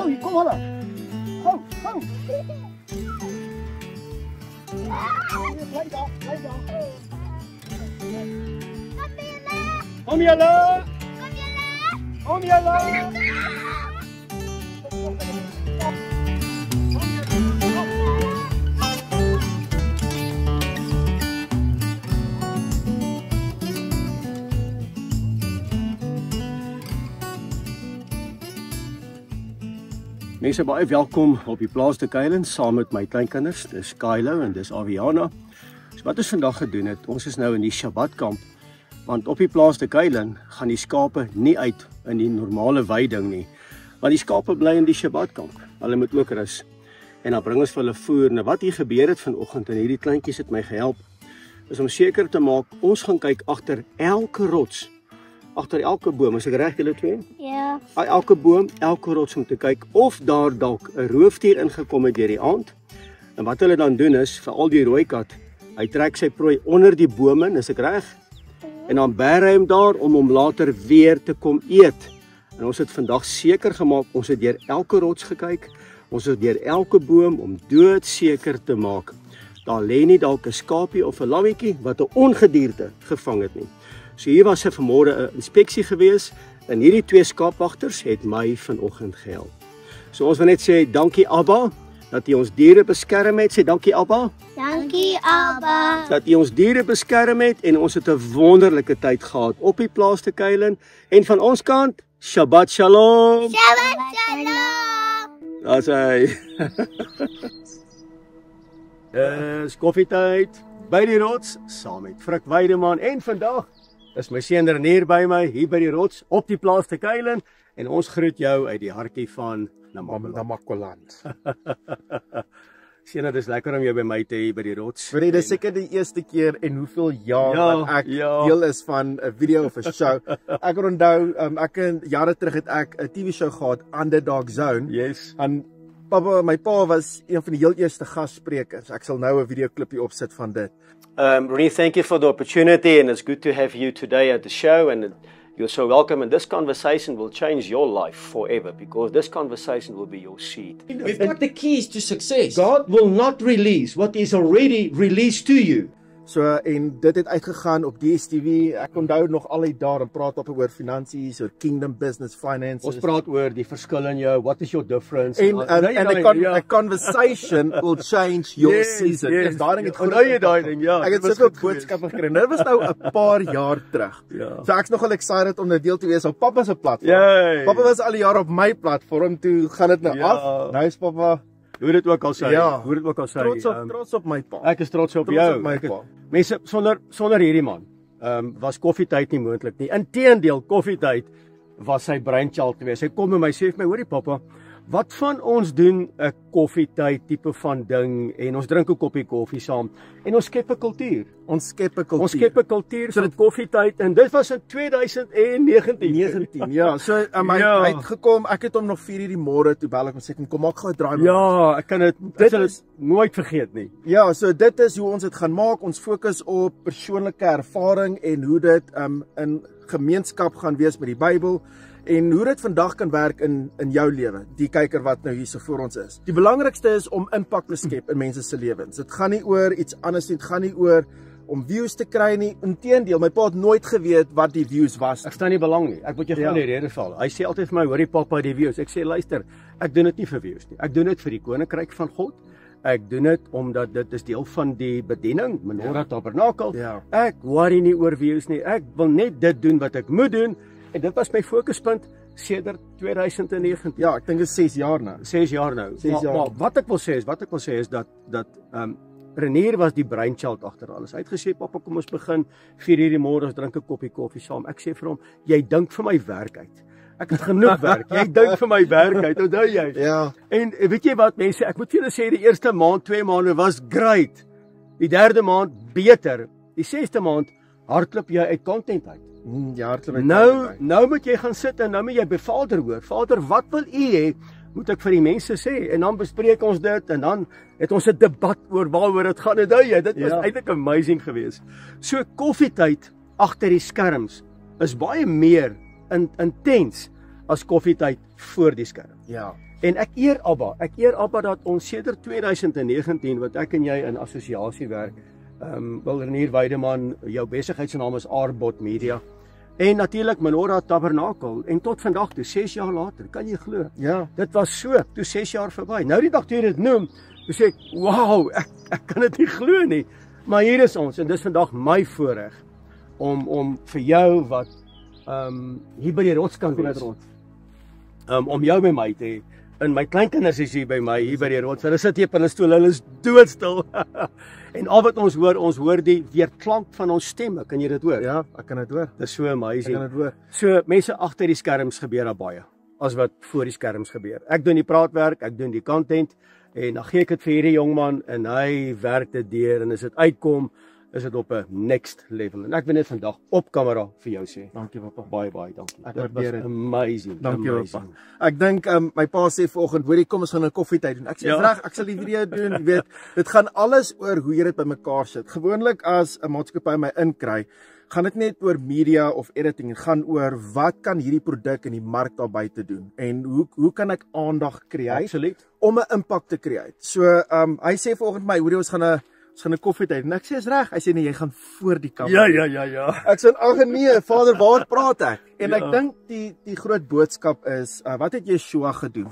Gou, kom hulle. Gou. Bly daar. Kom julle. Mense, baie welkom op die plaas te kuilen saam met my kleinkinders. Dis Kylo en dis Aviana. So wat ons vandag gedoen het, ons is nou in die Shabbatkamp, want op die plaas te kuilen gaan die skape nie uit in die normale weiding nie, want die skape bly in die Shabbatkamp. Hulle moet ook rus. En dan bring ons vir hulle voer. Nou wat hier gebeur het vanoggend, en hierdie kleintjies het my gehelp, is om seker te maak, ons gaan kyk agter elke rots, agter elke boom. Is ek reg julle twee? Ja. Elke boom, elke rots, om te kyk of daar dalk 'n roofdier ingekom het deur die aand. En wat hulle dan doen is, veral die rooi kat, hy trek sy prooi onder die bome, is ek reg? En dan bær hy hom daar om hom later weer te kom eet. En ons het vandag seker gemaak, ons het deur elke rots gekyk, ons het deur elke boom om doodseker te maak, daar lê nie dalk 'n skapie of 'n lammetjie wat 'n ongedierte gevang het nie. So hier was vanmôre 'n inspeksie gewees en hierdie twee skaapwagters het my vanoggend gehelp. So ons wil net sê dankie Abba dat U ons diere beskerm het. Sê dankie Abba. Dankie, Abba. Dat U ons diere beskerm het en ons het 'n wonderlike tyd gehad op die plaas te kuilen. En van ons kant, Shabbat Shalom. Shabbat Shalom. Daar's hy. Dis koffietyd by die rots saam met Frik Weideman en vandag is my seun Renier by my hier by die rots op die plaas te kuilen en ons groet jou uit die hartjie van Namakoland. Sien, dit is lekker om jou by my te hê by die rots. Dit is seker die eerste keer en hoeveel jaar wat ek deel is van 'n video of 'n show. Ek onthou, jare terug het ek 'n TV show gehad, Underdog Zone. Yes. En my pa was een van die heel eerste gassprekers. Ek sal nou 'n videoklipie opsit van dit. Renier, thank you for the opportunity and it's good to have you today at the show and you're so welcome, and this conversation will change your life forever because this conversation will be your seed. We've got the keys to success. God will not release what is already released to you. So en dit het uitgegaan op DStv. Ek onthou nog al die daar en praat op oor finansies, oor kingdom business, finances. Ons praat oor die verskil in jou, what is your difference? En a conversation will change your season. Yes, daai ding het onthou jy daai ding? Ja. Ek het sulke boodskappe gekry. Dit was nou 'n paar jaar terug. Ja. So ek's nogal excited om 'n deel te wees op pappa se platform. Yay. Pappa was al die jaar op my platform, toe gaan dit nou af. Nou is pappa, hoe dit ook al sê. Ja. Hoe dit ook al sê. Trots op my pa. Ek is trots op Trots jou. op my pa. Mense, sonder hierdie man was koffietyd nie moontlik nie. Inteendeel, koffietyd was sy brainchild geweest. Hy kom by my sê vir my, hoorie pappa, wat van ons doen 'n koffietyd tipe van ding en ons drink 'n koppie koffie saam en ons skep 'n kultuur. Ons skep 'n kultuur. Ons skep 'n kultuur so dit koffietyd en dit was in 2019. Ja, so hy het gekom, ek het hom nog 4:00 die môre toe bel ek hom sê kom maak gou 'n draai. Ja, ek kan dit is nooit vergeet nie. Ja, so dit is hoe ons dit gaan maak. Ons fokus op persoonlike ervaring en hoe dit in gemeenskap gaan wees met die Bybel en hoe dit vandag kan werk in jou lewe, die kyker wat nou hier so voor ons is. Die belangrikste is om impak te skep in mense se lewens. Dit gaan nie oor iets anders nie, dit gaan nie oor om views te kry nie. Inteendeel, my pa het nooit geweet wat die views was. Ek staan nie belang nie. Ek moet jou gou die rede val. Hy sê altyd vir my, hoorie pappa, die views. Ek sê luister, ek doen dit nie vir views nie. Ek doen dit vir die koninkryk van God. Ek doen dit omdat dit is deel van die bediening, Menorah Tabernakel. Ja. Ek worry nie oor views nie. Ek wil net dit doen wat ek moet doen en dit was my fokuspunt sedert 2019. Ja, ek dink dit is 6 jaar nou. 6 jaar nou. 6 jaar. Maar wat ek wil sê is dat Renier was die brainchild agter alles. Hy het gesê pappa, kom ons begin 4:00 die môre, ons drink 'n koppie koffie saam. Ek sê vir hom, jy dink vir my werk uit. Ek het genoeg werk. Jy dink vir my werk uit. Onthou jy? Ja. En weet jy wat mense, ek moet vir julle sê die eerste maand, 2 maande was great. Die 3de maand beter. Die 6de maand hardloop jy uit content uit. Ja, hardloop uit. Nou moet jy gaan sit en nou moet jy by Vader hoor. Vader, wat wil U hê? Moet ek vir die mense sê en dan bespreek ons dit en dan het ons 'n debat oor waaroor dit gaan. Onthou jy, dit was eintlik amazing geweest. So koffietyd agter die skerms is baie meer intens as koffietyd voor die skerm. Ja. En ek eer Abba dat ons sedert 2019 wat ek en jy in assosiasie werk, Wil Renier Weideman, jou besigheid se naam is Aardbot Media. En natuurlik Menorah Tabernakel en tot vandag toe 6 jaar later, kan jy glo? Ja. Dit was so, toe 6 jaar verby. Nou die dag toe jy dit noem, toe sê ek, wow, ek kan dit nie glo nie. Maar hier is ons en dis vandag my voorreg om vir jou wat hier by die rotskant is, om jou by my te hê. En my kleinkinders is hier by my, hier by die rots. Hulle sit hier op hulle stoel, hulle is doodstil. En al wat ons hoor die weerklank van ons stemme. Kan jy dit hoor? Ja, ek kan dit hoor. Dit is so amazing. Ek kan dit hoor. So mense agter die skerms gebeur daar baie as wat voor die skerms gebeur. Ek doen die praatwerk, ek doen die content en dan gee ek dit vir hierdie jongman en hy werk dit deur en as dit uitkom, is dit op 'n next level. En ek wil net vandag op kamera vir jou sê. Dankie pappa. Baie dankie. Ek Dit waardeer was dit. amazing. Dankie amazing. pappa. Ek dink my pa sê vanoggend, hoorie kom ons gaan 'n koffietyd doen. Ek sê Ja. reg, ek sal die video doen, jy weet. Dit gaan alles oor hoe jy dit bymekaar sit. Gewoonlik as 'n maatskappy my inkry, gaan dit net oor media of editing, dit gaan oor wat kan hierdie produk in die mark daar buite doen en hoe kan ek aandag create Absoluut. om 'n impak te create. So hy sê vanoggend my, hoorie ons gaan 'n koffietyd en ek sê is reg. Hy sê nee, jy gaan voor die kamera. Ja. Ek sê ag nee, Vader, waar praat ek? En Ja. ek dink die groot boodskap is wat het Yeshua gedoen?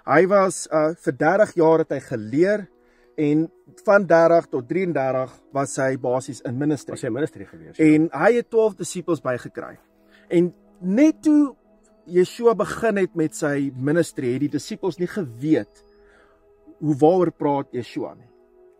Hy was vir 30 jaar het hy geleer en van 30 tot 33 was hy basies in ministry. Was hy ministry gewees? En hy het 12 disippels bygekry. En net toe Yeshua begin het met sy ministry, het die disippels nie geweet waaroor praat Yeshua nie.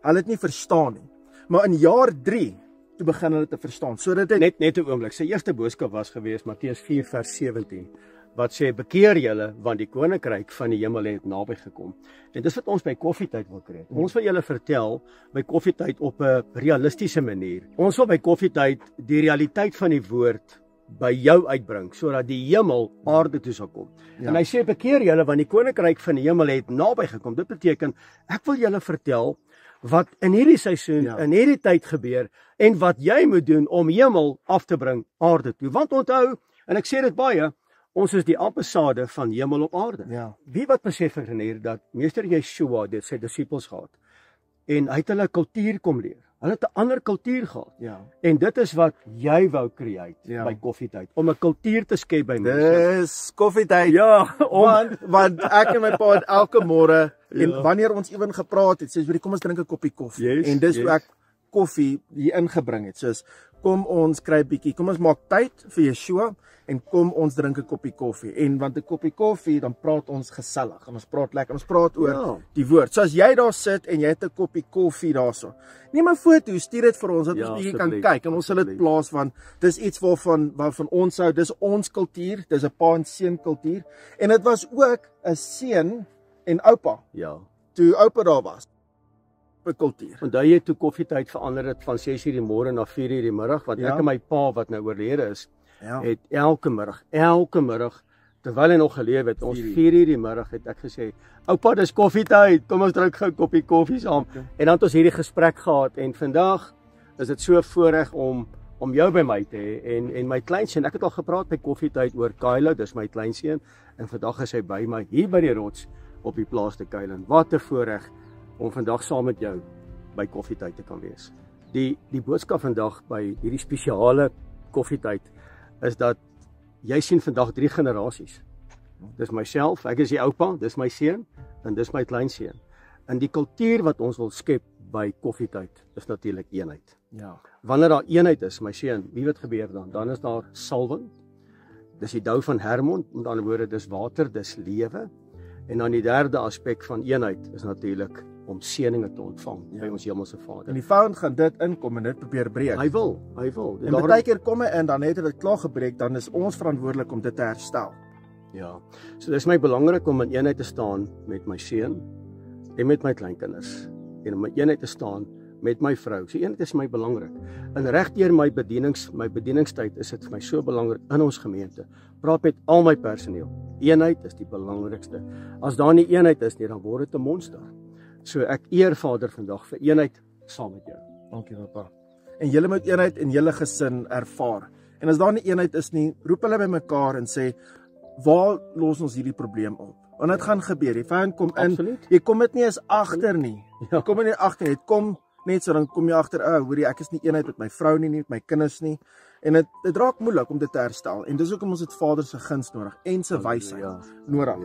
Hulle het nie verstaan nie. Maar in jaar 3 toe begin hulle te verstaan. So dit het Net 'n oomblik. Sy eerste boodskap was gewees Matteus 4 vers 17 wat sê bekeer julle want die koninkryk van die hemel het naby gekom. En dis wat ons by koffietyd wil kry. Ons wil julle vertel by koffietyd op 'n realistiese manier. Ons wil by koffietyd die realiteit van die woord by jou uitbring sodat die hemel aarde toe sal kom. Ja. En hy sê bekeer julle want die koninkryk van die hemel het naby gekom. Dit beteken ek wil julle vertel wat in hierdie seisoen, in hierdie tyd gebeur en wat jy moet doen om hemel af te bring aarde toe. Want onthou, en ek sê dit baie, ons is die ambassade van hemel op aarde. Ja. Wie wat besef vir Renier dat meester Yeshua dit sy disippels gehad en hy het hulle kultuur kom leer. Hulle het 'n ander kultuur gehad. Ja. En dit is wat jy wou create by koffietyd, om 'n kultuur te skep by mense. Dis koffietyd. Ja, want ek en my pa het elke môre en wanneer ons ewen gepraat het, sê kom ons drink 'n koppie koffie. Yes, en dis hoe ek koffie hier ingebring het. Soos kom ons kry 'n bietjie, kom ons maak tyd vir Yeshua en kom ons drink 'n koppie koffie. En want 'n koppie koffie, dan praat ons gesellig en ons praat lekker. Ons praat oor die woord. So as jy daar sit en jy het 'n koppie koffie daarso, neem 'n foto, stuur dit vir ons dat ons bietjie kan kyk en ons sal dit plaas want dis iets waarvan ons hou. Dis ons kultuur, dis 'n pa en seun kultuur. En dit was ook 'n seun en oupa. Ja. Toe oupa daar was. Vir kultuur. Onthou jy toe koffietyd verander het van 6:00 die môre na 4:00 die middag, want ek en my pa wat nou oorlede is, het elke middag terwyl hy nog geleef het, ons 4:00 die middag het ek gesê, oupa, dis koffietyd, kom ons drink gou 'n koppie koffie saam. En dan het ons hierdie gesprek gehad en vandag is dit so 'n voorreg om jou by my te hê en my kleinseun. Ek het al gepraat by koffietyd oor Kylo, dis my kleinseun, en vandag is hy by my hier by die rots op die plaas te Kylo. Wat 'n voorreg om vandag saam met jou by koffietyd te kan wees. Die boodskap vandag by hierdie spesiale koffietyd is dat jy sien vandag 3 generasies. Dis myself, ek is die oupa, dis my seun en dis my kleinseun. En die kultuur wat ons wil skep by koffietyd is natuurlik eenheid. Ja. Wanneer daar eenheid is, my seun, wie wat gebeur dan? Dan is daar salwing. Dis die dou van Hermon, met ander woorde, dis water, dis lewe. En dan die derde aspek van eenheid is natuurlik om seëninge te ontvang by ons hemelse Vader. En die vyand gaan dit inkom en dit probeer breek. Hy wil. En baie keer kom hy in, dan het dit klaar gebreek, dan is ons verantwoordelik om dit te herstel. Ja. So dis my belangrik om in eenheid te staan met my seun en met my kleinkinders en om in eenheid te staan met my vrou. So eenheid is my belangrik. En regdeur my bedieningstyd is dit vir my so belangrik in ons gemeente. Praat met al my personeel. Eenheid is die belangrikste. As daar nie eenheid is nie, dan word dit 'n monster. So ek eer Vader vandag vir eenheid saam met jou. Dankie pappa. En julle moet eenheid in julle gesin ervaar. En as daar nie eenheid is nie, roep hulle bymekaar en sê waar los ons hierdie probleem op? Want dit gaan gebeur. Die vyand kom in. Absoluut. Jy kom dit nie eens agter nie. Ja. Jy kom dit nie agter nie. Dit kom net so dan kom jy agter, hoorie, ek is nie eenheid met my vrou nie, met my kinders nie. En dit raak moeilik om dit te herstel. En dis hoekom ons het Vader se guns nodig en se wysheid nodig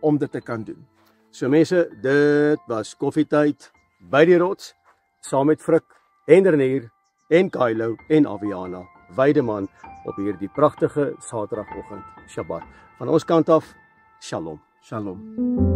om dit te kan doen. So mense, dit was koffietyd by die rots, saam met Frik en Renier en Kylo en Aviana Weideman op hierdie pragtige Saterdagoggend Shabbat. Van ons kant af, Shalom. Shalom.